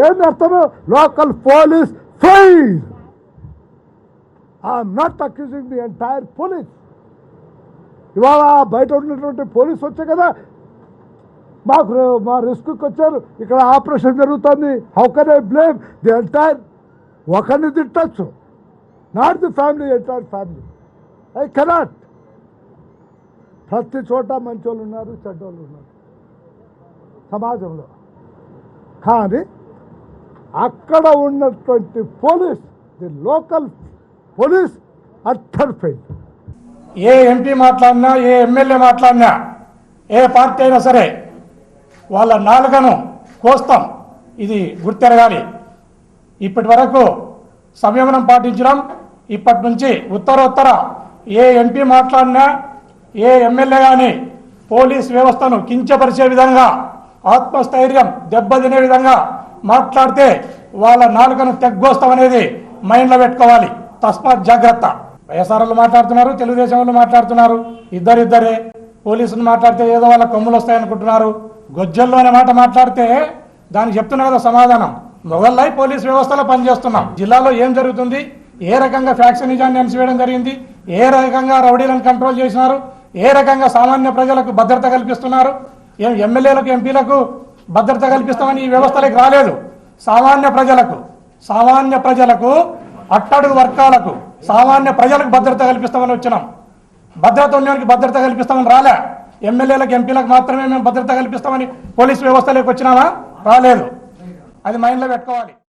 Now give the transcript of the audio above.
ఏంది అర్థము? Local police fail. I'm not accusing the entire police. ఇవాళ బయట ఉన్నటువంటి పోలీసు వచ్చే కదా మా రిస్క్కి వచ్చారు, ఇక్కడ ఆపరేషన్ జరుగుతుంది. How can I blame the entire? ఒకరిని తిట్టచ్చు, not the family, entire family. I cannot. ప్రతి చోట మంచోళ్ళు ఉన్నారు, చెడ్డోళ్ళు ఉన్నారు సమాజంలో. కానీ అక్కడ ఉన్నటువంటి police, the local police utter fail. A MP మాట్లాడినా, ఏ ఎమ్మెల్యే మాట్లాడినా, ఏ పార్టీ అయినా సరే వాళ్ళ నాలుకను కోస్తాం, ఇది గుర్తెరగాలి. ఇప్పటి వరకు సంయమనం పాటించడం, ఇప్పటి నుంచి ఉత్తరోత్తర ఏ ఎంపీ మాట్లాడినా, ఏ ఎమ్మెల్యే కానీ పోలీస్ వ్యవస్థను కించపరిచే విధంగా, ఆత్మస్థైర్యం దెబ్బతినే విధంగా మాట్లాడితే వాళ్ళ నాలుకను తెగ్గోస్తామనేది మైండ్లో పెట్టుకోవాలి. తస్మాత్ జాగ్రత్త. వైఎస్ఆర్లు మాట్లాడుతున్నారు, తెలుగుదేశం వాళ్ళు మాట్లాడుతున్నారు, ఇద్దరే. పోలీసులు మాట్లాడితే ఏదో వాళ్ళ కొమ్ములు వస్తాయనుకుంటున్నారు. గొజ్జల్లో అనే మాట మాట్లాడితే దానికి చెప్తున్నా కదా సమాధానం. మొగల్లై పోలీస్ వ్యవస్థలో పనిచేస్తున్నాం. జిల్లాలో ఏం జరుగుతుంది, ఏ రకంగా ఫ్యాక్షనిజాన్ని అణిచివేయడం జరిగింది, ఏ రకంగా రౌడీలను కంట్రోల్ చేసినారు, ఏ రకంగా సామాన్య ప్రజలకు భద్రత కల్పిస్తున్నారు. ఎమ్మెల్యేలకు, ఎంపీలకు భద్రత కల్పిస్తామని ఈ వ్యవస్థలకు రాలేదు. సామాన్య ప్రజలకు, అట్టడుగు వర్గాలకు, సామాన్య ప్రజలకు భద్రత కల్పిస్తామని వచ్చినాం. భద్రత ఉన్నవానికి భద్రత కల్పిస్తామని రాలే. ఎమ్మెల్యేలకు, ఎంపీలకు మాత్రమే మేము భద్రత కల్పిస్తామని పోలీస్ వ్యవస్థలోకి వచ్చినామా? రాలేదు. అది మైండ్లో పెట్టుకోవాలి.